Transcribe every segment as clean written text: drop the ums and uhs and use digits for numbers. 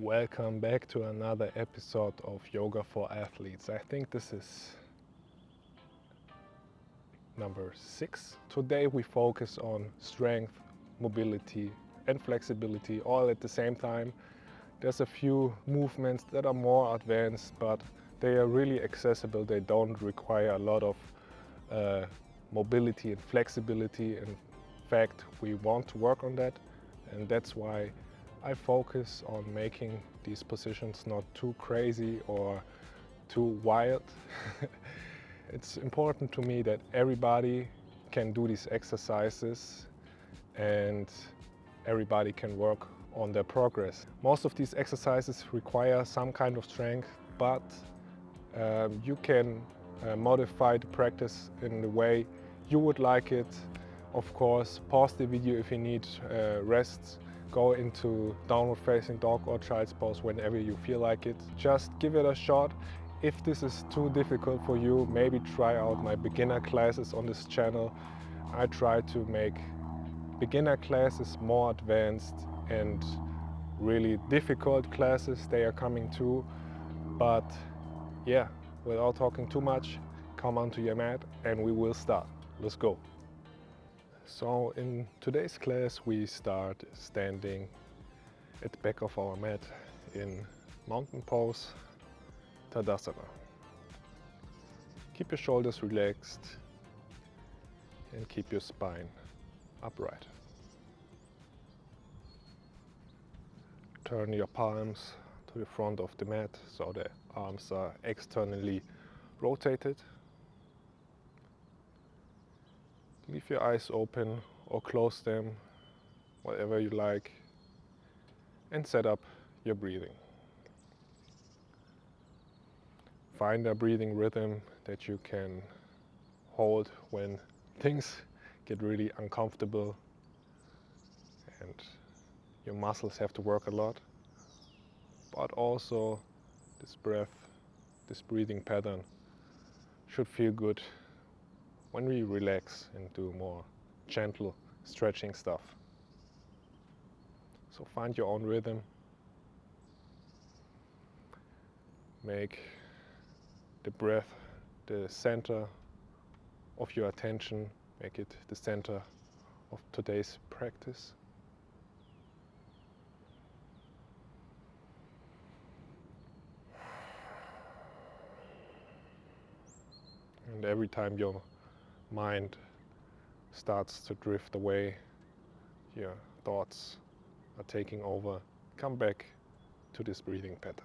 Welcome back to another episode of Yoga for Athletes. I think this is number 6. Today we focus on strength, mobility and flexibility all at the same time. There's a few movements that are more advanced, but they are really accessible. They don't require a lot of mobility and flexibility. In fact, we want to work on that, and that's why I focus on making these positions not too crazy or too wild. It's important to me that everybody can do these exercises and everybody can work on their progress. Most of these exercises require some kind of strength, but you can modify the practice in the way you would like it. Of course, pause the video if you need rest. Go into downward facing dog or child's pose whenever you feel like it. Just give it a shot. If this is too difficult for you, maybe try out my beginner classes on this channel. I try to make beginner classes more advanced, and really difficult classes, they are coming too. But yeah, without talking too much, come onto your mat and we will start. Let's go. So in today's class we start standing at the back of our mat in mountain pose, Tadasana. Keep your shoulders relaxed and keep your spine upright. Turn your palms to the front of the mat so the arms are externally rotated. Leave your eyes open or close them, whatever you like, and set up your breathing. Find a breathing rhythm that you can hold when things get really uncomfortable and your muscles have to work a lot. But also this breath, this breathing pattern should feel good when we relax and do more gentle stretching stuff. So find your own rhythm. Make the breath the center of your attention. Make it the center of today's practice. And every time your mind starts to drift away, your thoughts are taking over, come back to this breathing pattern.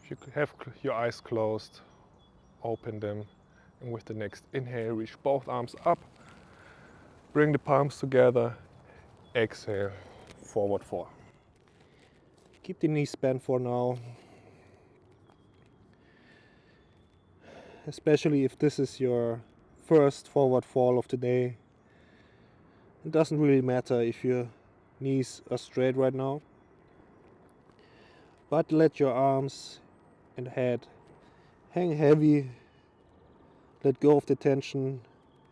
If you have your eyes closed, open them, and with the next inhale, reach both arms up, bring the palms together, exhale, forward fold. Keep the knees bent for now. Especially if this is your first forward fall of the day. It doesn't really matter if your knees are straight right now, but let your arms and head hang heavy. Let go of the tension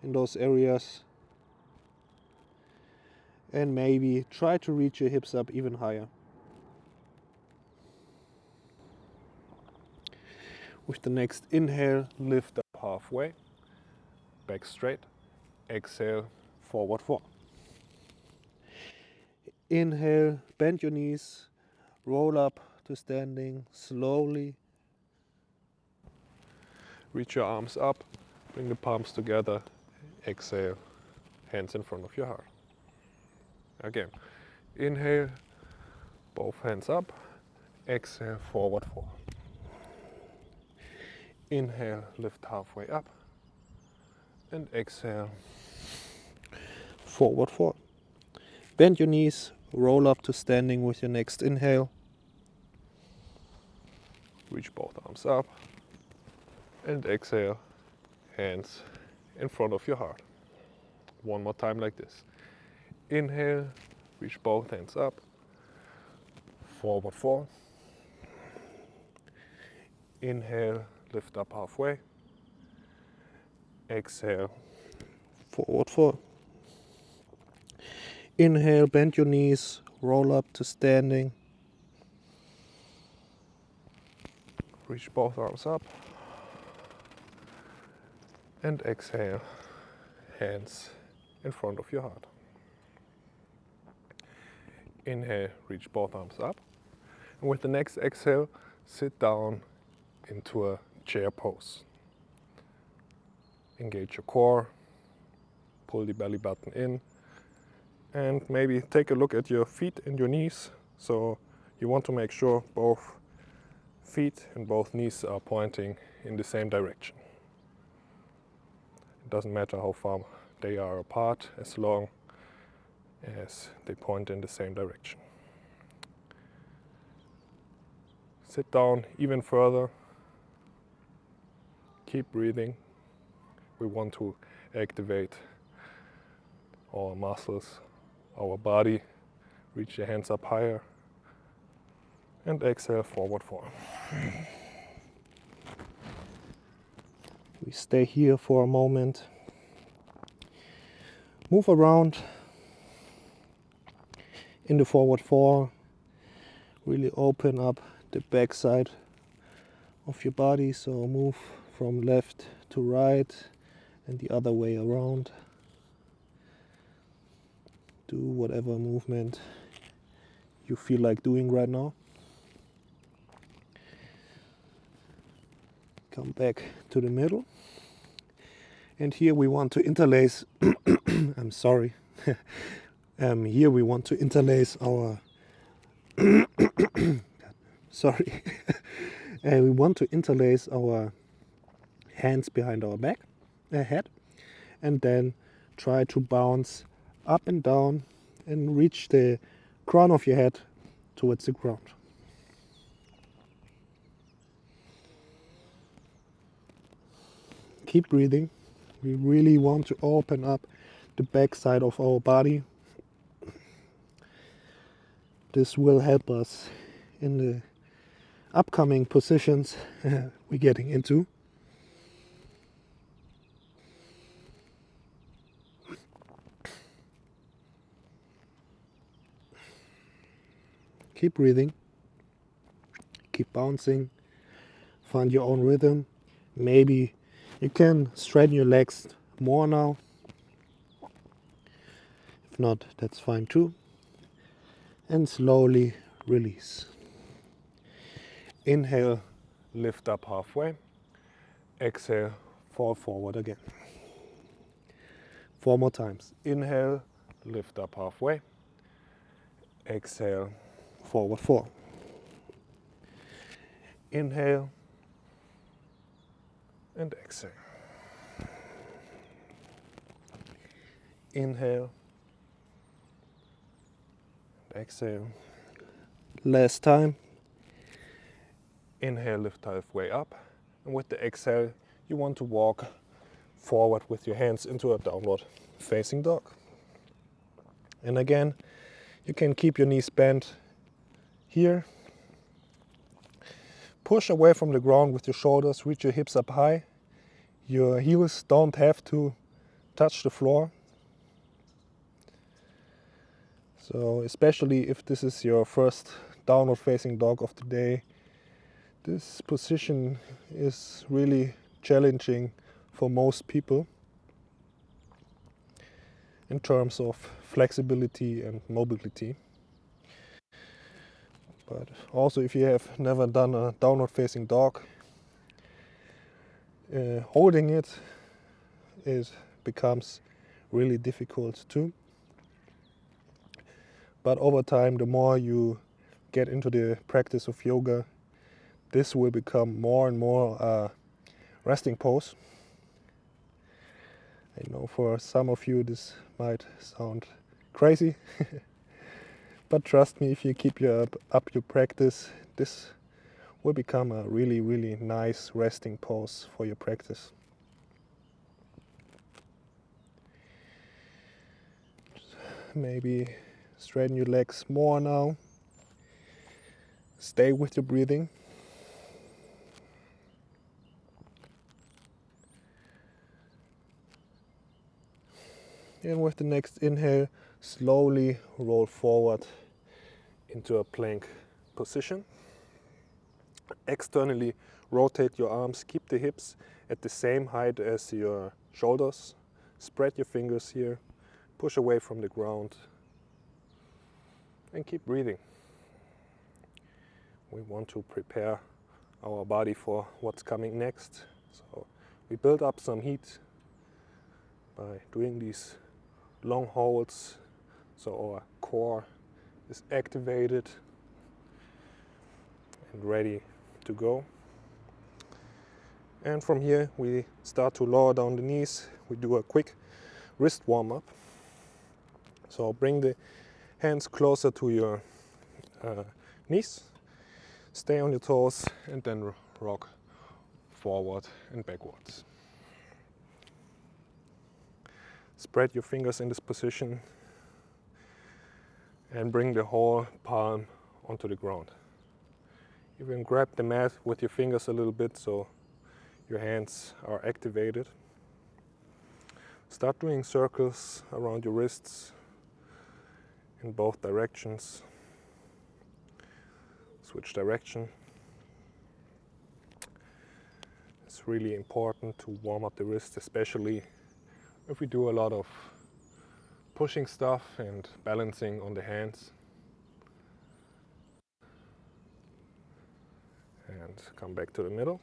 in those areas, and maybe try to reach your hips up even higher. With the next inhale, lift up halfway, back straight, exhale, forward fold. Inhale, bend your knees, roll up to standing slowly. Reach your arms up, bring the palms together, exhale, hands in front of your heart. Again, inhale, both hands up, exhale, forward fold. Inhale, lift halfway up, and exhale, forward fold. Bend your knees, roll up to standing with your next inhale. Reach both arms up, and exhale, hands in front of your heart. One more time like this. Inhale, reach both hands up, forward fold. Inhale, lift up halfway. Exhale, forward fold. Inhale, bend your knees, roll up to standing. Reach both arms up. And exhale, hands in front of your heart. Inhale, reach both arms up. And with the next exhale, sit down into a chair pose. Engage your core, pull the belly button in, and maybe take a look at your feet and your knees. So you want to make sure both feet and both knees are pointing in the same direction. It doesn't matter how far they are apart as long as they point in the same direction. Sit down even further. Keep breathing. We want to activate our muscles, our body. Reach your hands up higher. And exhale, forward fold. We stay here for a moment. Move around in the forward fold. Really open up the back side of your body. So move from left to right and the other way around. Do whatever movement you feel like doing right now. Come back to the middle. And here we want to interlace, I'm sorry. Here we want to interlace our, sorry. We want to interlace our hands behind our back, head, and then try to bounce up and down and reach the crown of your head towards the ground. Keep breathing. We really want to open up the back side of our body. This will help us in the upcoming positions we're getting into. Keep breathing. Keep bouncing. Find your own rhythm. Maybe you can straighten your legs more now. If not, that's fine too. And slowly release. Inhale, lift up halfway. Exhale, fall forward again. 4 more times. Inhale, lift up halfway. Exhale, Forward fold. inhale, and exhale. Inhale, and exhale. Last time. Inhale, lift halfway up. And with the exhale, you want to walk forward with your hands into a downward facing dog. And again, you can keep your knees bent here. Push away from the ground with your shoulders, reach your hips up high. Your heels don't have to touch the floor. So especially if this is your first downward facing dog of the day, this position is really challenging for most people in terms of flexibility and mobility. But also if you have never done a downward facing dog, holding it becomes really difficult too. But over time, the more you get into the practice of yoga, this will become more and more a resting pose. I know for some of you this might sound crazy, but trust me, if you keep up your practice, this will become a really, really nice resting pose for your practice. Maybe straighten your legs more now. Stay with your breathing. And with the next inhale, slowly roll forward into a plank position. Externally rotate your arms, keep the hips at the same height as your shoulders. Spread your fingers here, push away from the ground, and keep breathing. We want to prepare our body for what's coming next. So we build up some heat by doing these long holds, so our core is activated and ready to go. And from here we start to lower down the knees. We do a quick wrist warm-up. So bring the hands closer to your knees, stay on your toes, and then rock forward and backwards. Spread your fingers in this position and bring the whole palm onto the ground. You can grab the mat with your fingers a little bit so your hands are activated. Start doing circles around your wrists in both directions. Switch direction. It's really important to warm up the wrist, especially if we do a lot of pushing stuff and balancing on the hands. And come back to the middle.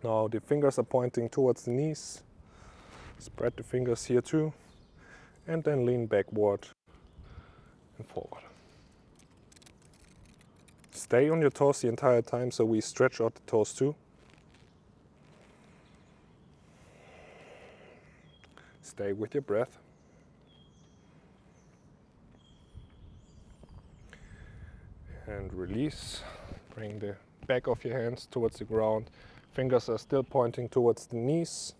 Now the fingers are pointing towards the knees. Spread the fingers here too. And then lean backward and forward. Stay on your toes the entire time, so we stretch out the toes too. Stay with your breath. And release. Bring the back of your hands towards the ground. Fingers are still pointing towards the knees.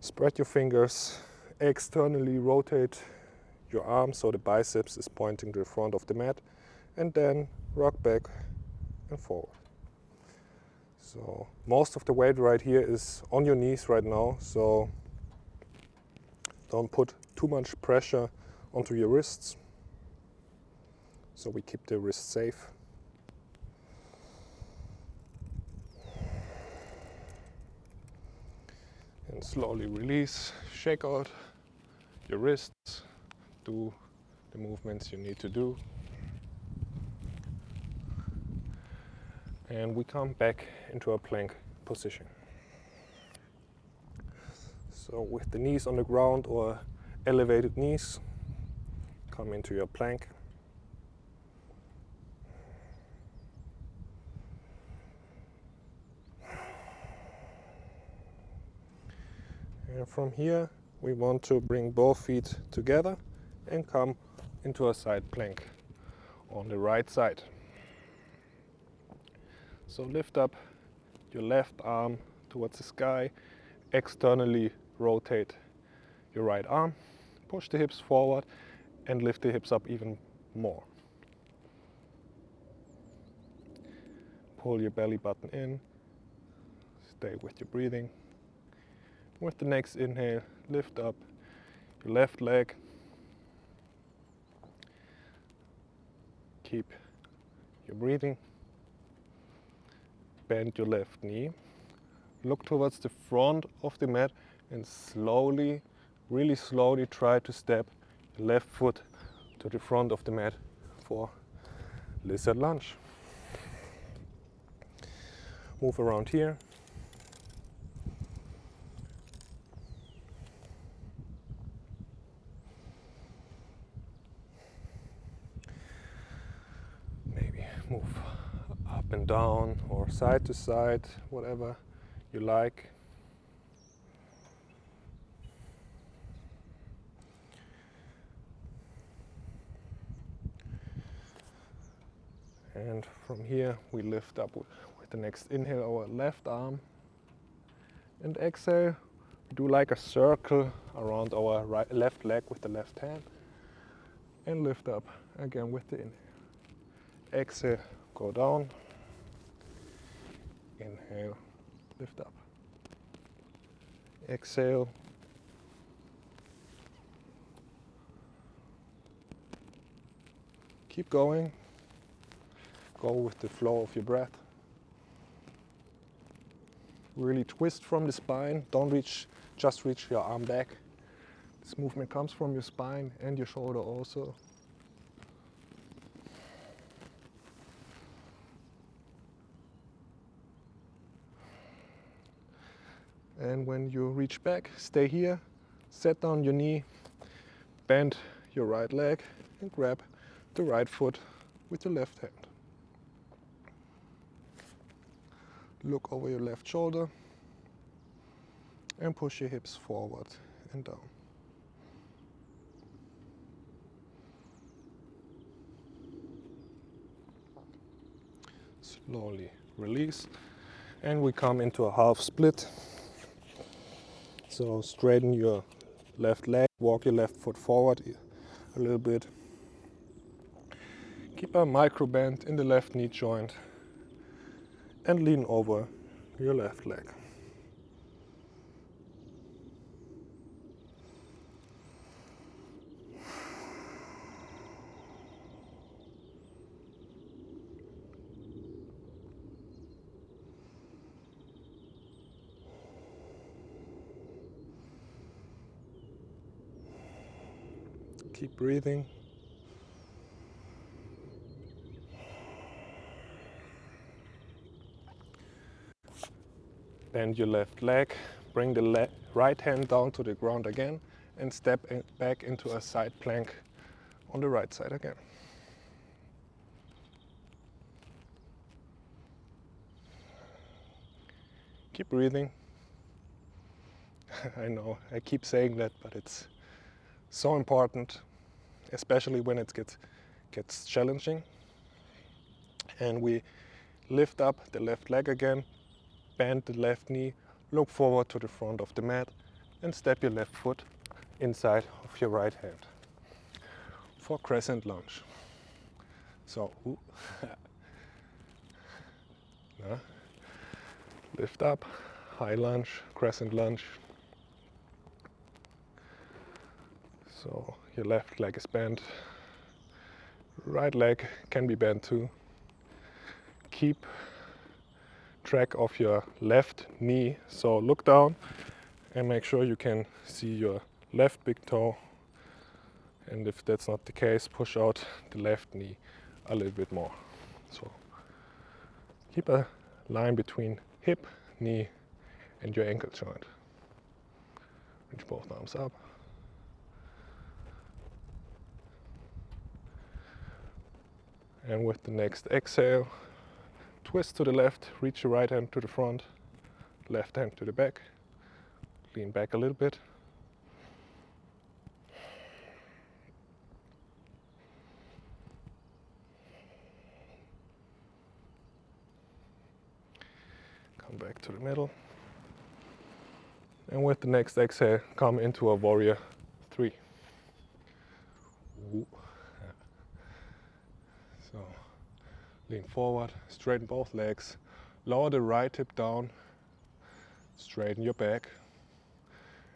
Spread your fingers. Externally rotate your arms so the biceps is pointing to the front of the mat. And then rock back and forward. So most of the weight right here is on your knees right now. So don't put too much pressure onto your wrists. So we keep the wrists safe. And slowly release, shake out your wrists, do the movements you need to do. And we come back into a plank position. So with the knees on the ground or elevated knees, come into your plank. And from here, we want to bring both feet together and come into a side plank on the right side. So lift up your left arm towards the sky, externally rotate your right arm, push the hips forward and lift the hips up even more. Pull your belly button in, stay with your breathing. With the next inhale, lift up your left leg, keep your breathing, bend your left knee, look towards the front of the mat and slowly, really slowly try to step your left foot to the front of the mat for lizard lunge. Move around here. Maybe move up and down or side to side, whatever you like. And from here we lift up with the next inhale our left arm, and exhale we do like a circle around our left leg with the left hand and lift up again with the inhale. Exhale, go down, inhale, lift up, exhale, Keep going. Go with the flow of your breath. Really twist from the spine. Don't just reach your arm back. This movement comes from your spine and your shoulder also. And when you reach back, stay here, set down your knee, bend your right leg and grab the right foot with your left hand. Look over your left shoulder and push your hips forward and down. Slowly release, and we come into a half split. So straighten your left leg, walk your left foot forward a little bit. Keep a micro bend in the left knee joint and lean over your left leg. Keep breathing. Bend your left leg, bring the right hand down to the ground again and step back into a side plank on the right side again. Keep breathing. I know, I keep saying that, but it's so important, especially when it gets challenging. And we lift up the left leg again, bend the left knee, look forward to the front of the mat and step your left foot inside of your right hand for crescent lunge. So, lift up, high lunge, crescent lunge. So your left leg is bent, right leg can be bent too. Keep track of your left knee, so look down and make sure you can see your left big toe, and if that's not the case, push out the left knee a little bit more. So keep a line between hip, knee and your ankle joint. Reach both arms up. And with the next exhale, twist to the left, reach your right hand to the front, left hand to the back, lean back a little bit. Come back to the middle. And with the next exhale, come into a warrior 3. So lean forward, straighten both legs, lower the right hip down, straighten your back,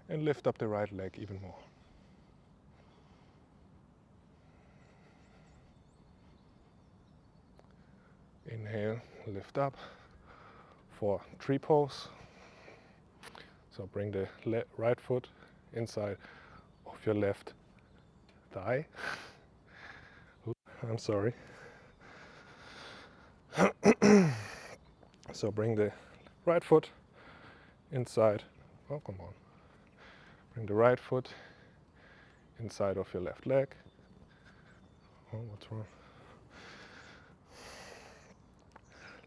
and lift up the right leg even more. Inhale, lift up for tree pose. So bring the right foot inside of your left thigh. I'm sorry. So bring the right foot inside. Oh, come on. Bring the right foot inside of your left leg. Oh, what's wrong?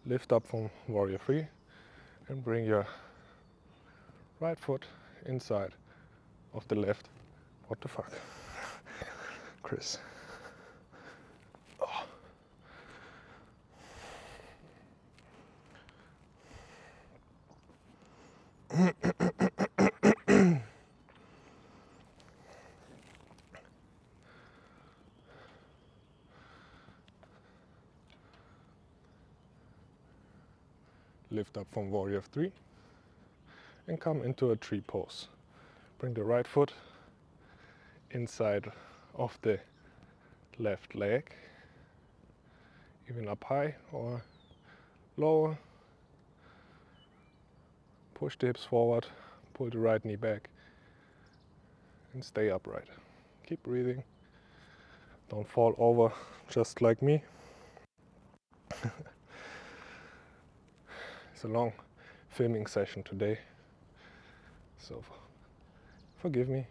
Lift up from warrior 3 and bring your right foot inside of the left. What the fuck? Chris. Oh. Lift up from warrior 3 and come into a tree pose. Bring the right foot inside of the left leg even up high or lower. Push the hips forward, pull the right knee back, and stay upright. Keep breathing. Don't fall over just like me. It's a long filming session today, so forgive me.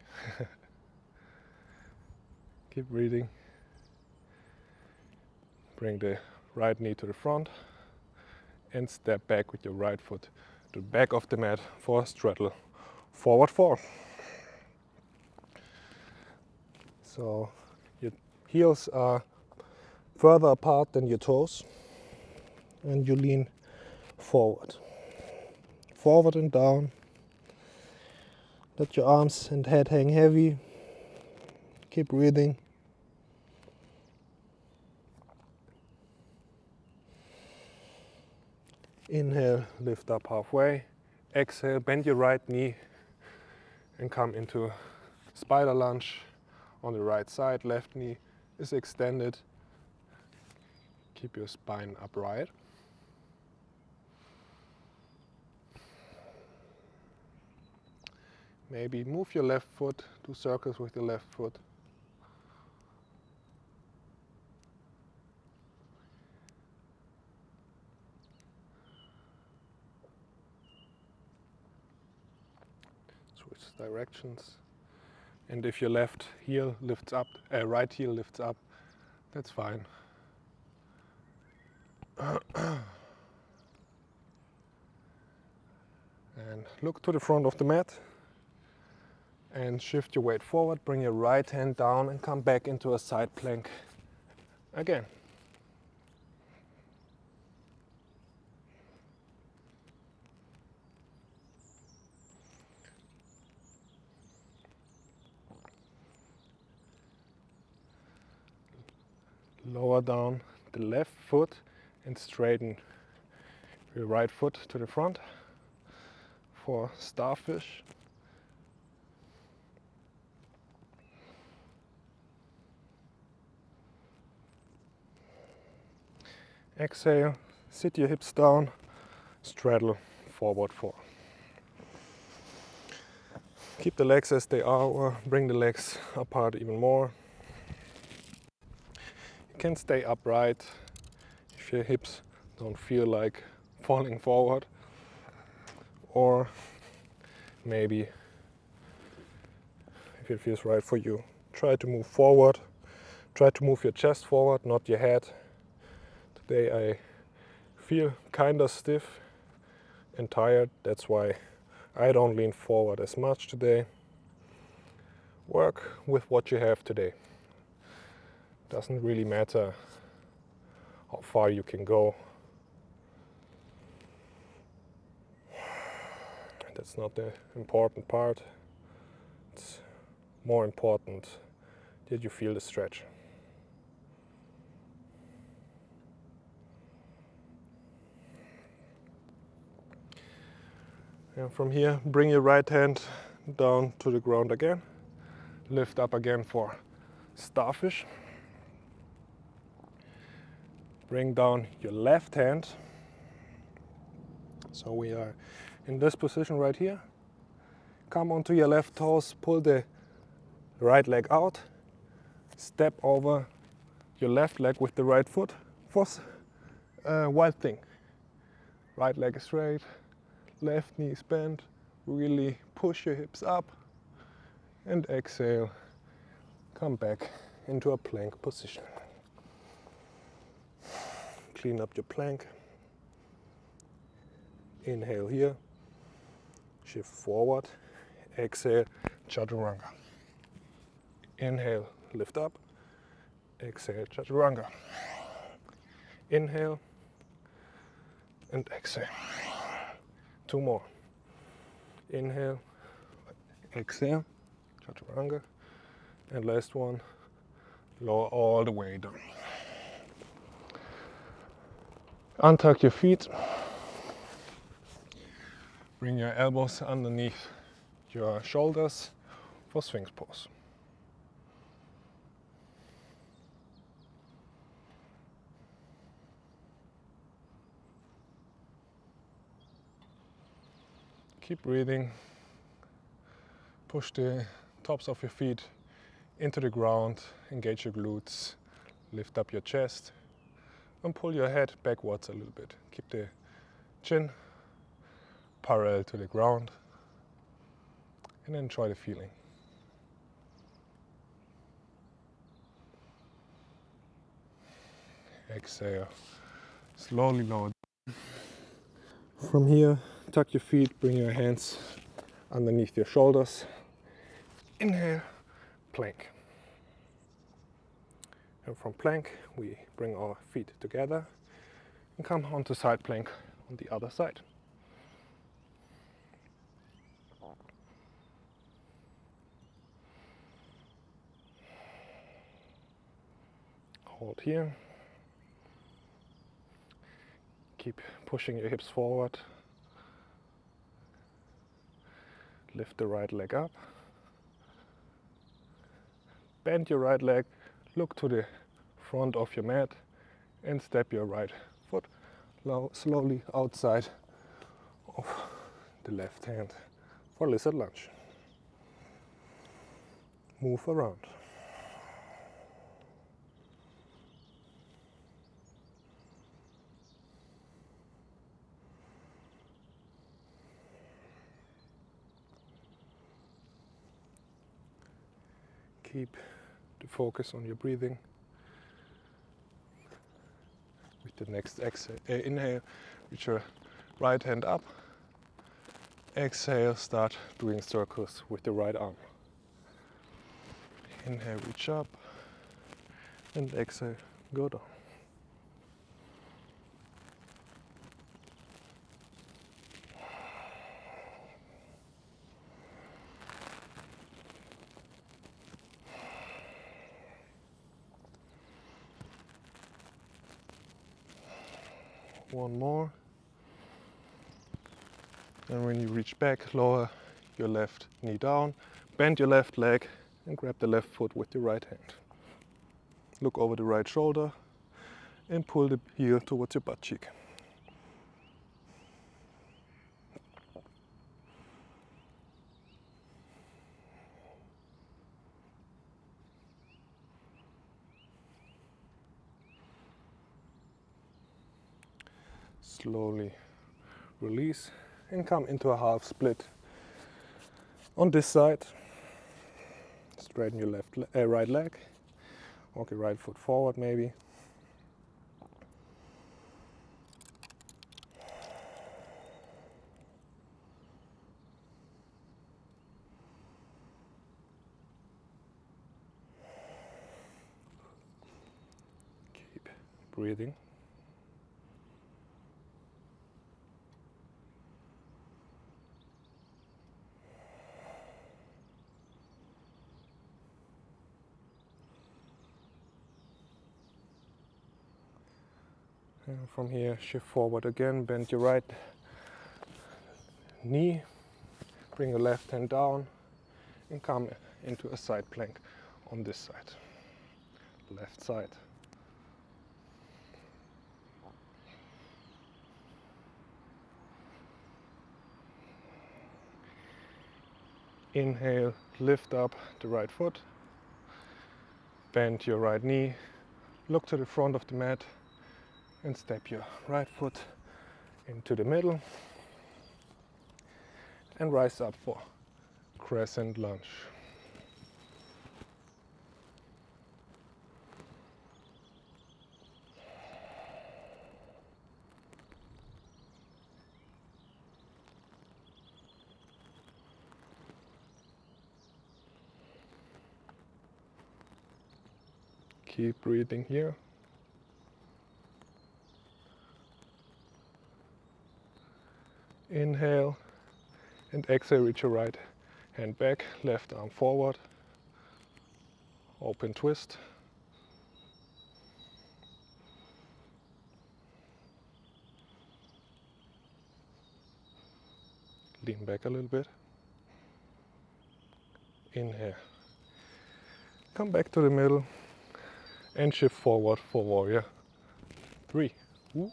Keep breathing. Bring the right knee to the front and step back with your right foot to the back of the mat for a straddle forward fold. So your heels are further apart than your toes and you lean forward. Forward and down. Let your arms and head hang heavy. Keep breathing. Inhale, lift up halfway. Exhale, bend your right knee and come into spider lunge on the right side. Left knee is extended. Keep your spine upright. Maybe move your left foot, do circles with the left foot. Switch directions. And if your left heel lifts up, right heel lifts up, that's fine. And look to the front of the mat and shift your weight forward. Bring your right hand down and come back into a side plank again. Lower down the left foot and straighten your right foot to the front for starfish. Exhale, sit your hips down, straddle forward fold. Keep the legs as they are or bring the legs apart even more. You can stay upright if your hips don't feel like falling forward, or maybe if it feels right for you, try to move forward. Try to move your chest forward, not your head. Today I feel kinda stiff and tired, that's why I don't lean forward as much today. Work with what you have today. Doesn't really matter how far you can go. That's not the important part. It's more important that you feel the stretch. And from here, bring your right hand down to the ground again. Lift up again for starfish. Bring down your left hand. So we are in this position right here. Come onto your left toes, pull the right leg out. Step over your left leg with the right foot for wild thing. Right leg is straight. Left knee is bent, really push your hips up and exhale, come back into a plank position. Clean up your plank. Inhale here, shift forward, exhale, chaturanga. Inhale, lift up, exhale, chaturanga. Inhale and exhale. Two more. Inhale, exhale, chaturanga. And last one, lower all the way down. Untuck your feet. Bring your elbows underneath your shoulders for Sphinx pose. Keep breathing. Push the tops of your feet into the ground, engage your glutes, lift up your chest, and pull your head backwards a little bit. Keep the chin parallel to the ground, and enjoy the feeling. Exhale, slowly lower. From here, tuck your feet, bring your hands underneath your shoulders. Inhale, plank. And from plank, we bring our feet together and come onto side plank on the other side. Hold here. Keep pushing your hips forward. Lift the right leg up. Bend your right leg, look to the front of your mat, and step your right foot slowly outside of the left hand for lizard lunge. Move around. Keep the focus on your breathing. With the next inhale, reach your right hand up. Exhale, start doing circles with the right arm. Inhale, reach up, and exhale, go down. One more. And when you reach back, lower your left knee down, bend your left leg, and grab the left foot with the right hand. Look over the right shoulder and pull the heel towards your butt cheek. Slowly release and come into a half split. On this side, straighten your right leg, walk your right foot forward maybe. Keep breathing. And from here, shift forward again, bend your right knee, bring your left hand down, and come into a side plank on this side, left side. Inhale, lift up the right foot, bend your right knee, look to the front of the mat, and step your right foot into the middle and rise up for crescent lunge. Keep breathing here. Inhale and exhale, reach your right hand back, left arm forward, open twist. Lean back a little bit. Inhale. Come back to the middle and shift forward for warrior 3. Ooh.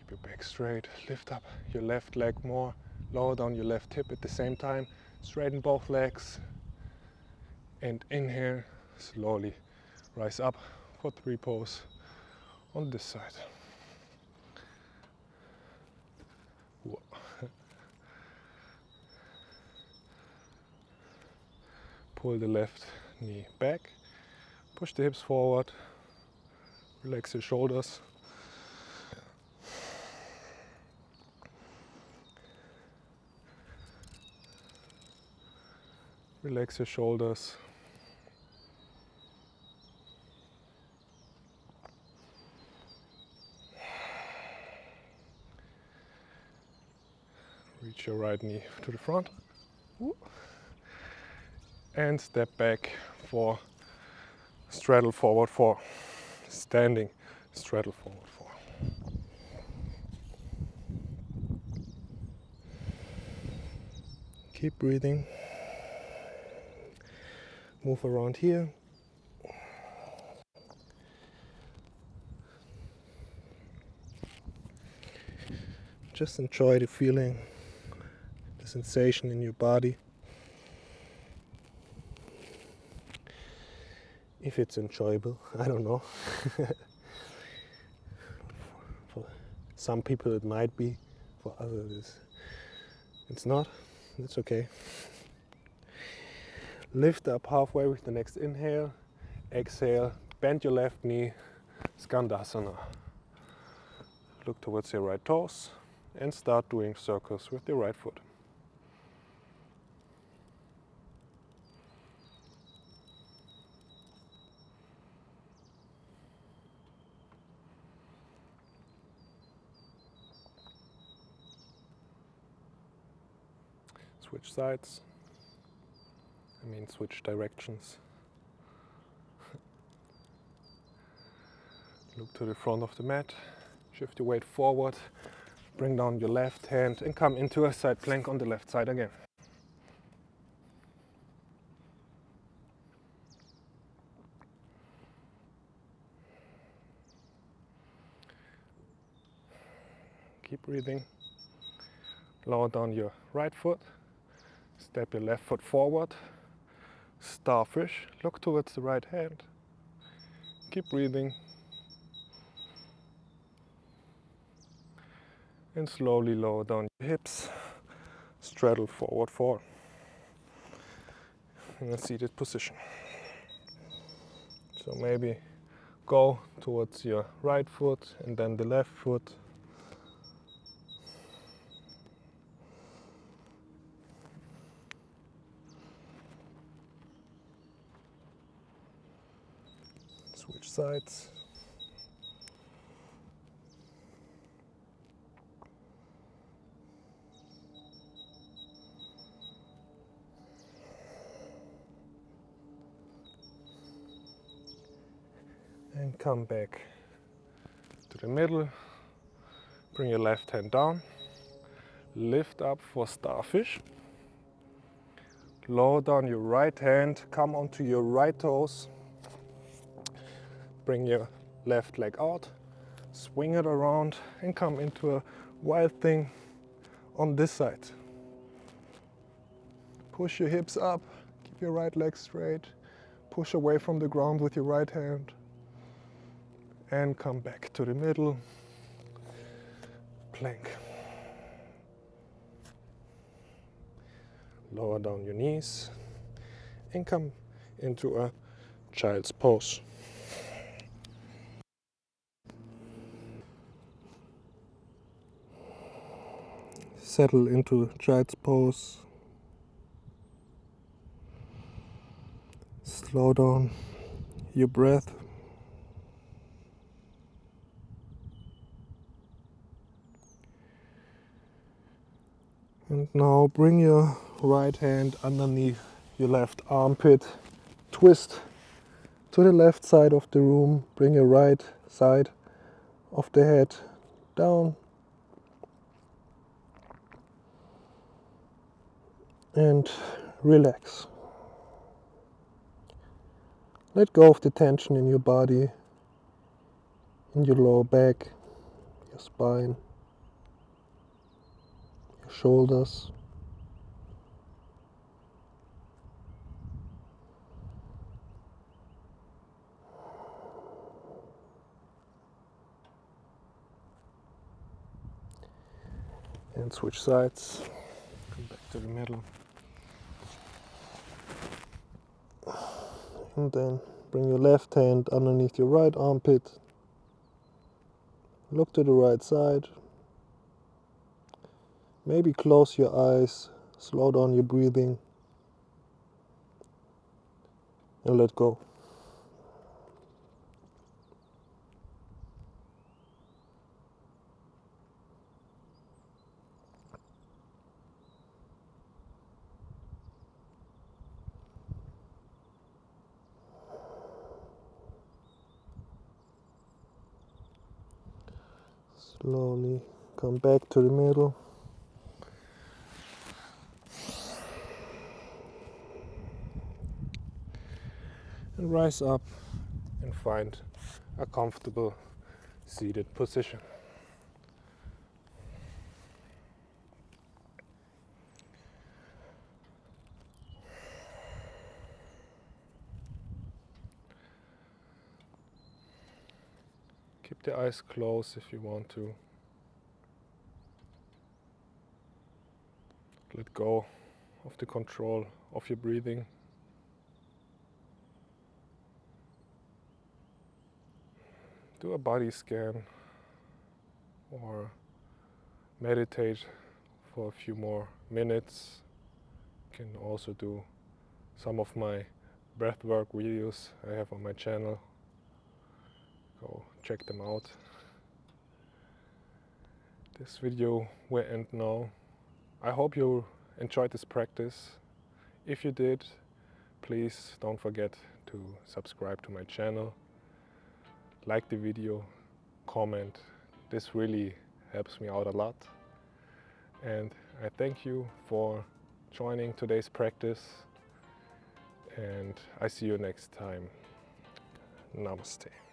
Keep your back straight. Lift up your left leg more. Lower down your left hip at the same time. Straighten both legs. And inhale, slowly rise up for 3 pose on this side. Whoa. Pull the left knee back. Push the hips forward. Relax your shoulders. Relax your shoulders. Reach your right knee to the front. And step back for straddle forward 4. Standing straddle forward 4. Keep breathing. Move around here. Just enjoy the feeling, the sensation in your body. If it's enjoyable, I don't know. For some people it might be, for others it's not. It's okay. Lift up halfway with the next inhale. Exhale, bend your left knee, Skandasana. Look towards your right toes and start doing circles with your right foot. Switch sides. Switch directions. Look to the front of the mat. Shift your weight forward. Bring down your left hand and come into a side plank on the left side again. Keep breathing. Lower down your right foot. Step your left foot forward. Starfish. Look towards the right hand. Keep breathing. And slowly lower down your hips. Straddle forward 4. In a seated position. So maybe go towards your right foot and then the left foot. Switch sides. And come back to the middle. Bring your left hand down. Lift up for starfish. Lower down your right hand. Come onto your right toes. Bring your left leg out. Swing it around and come into a wild thing on this side. Push your hips up. Keep your right leg straight. Push away from the ground with your right hand. And come back to the middle. Plank. Lower down your knees and come into a child's pose. Settle into child's pose. Slow down your breath. And now bring your right hand underneath your left armpit. Twist to the left side of the room. Bring your right side of the head down. And relax. Let go of the tension in your body, in your lower back, your spine. shoulders. And switch sides. Come back to the middle. And then bring your left hand underneath your right armpit. Look to the right side. Maybe close your eyes, slow down your breathing, and let go. Slowly come back to the middle. And rise up and find a comfortable seated position. Keep the eyes closed if you want to. Let go of the control of your breathing. Do a body scan or meditate for a few more minutes. You can also do some of my breathwork videos I have on my channel. Go check them out. This video will end now. I hope you enjoyed this practice. If you did, please don't forget to subscribe to my channel, like the video, comment. This really helps me out a lot. And I thank you for joining today's practice, and I see you next time. Namaste.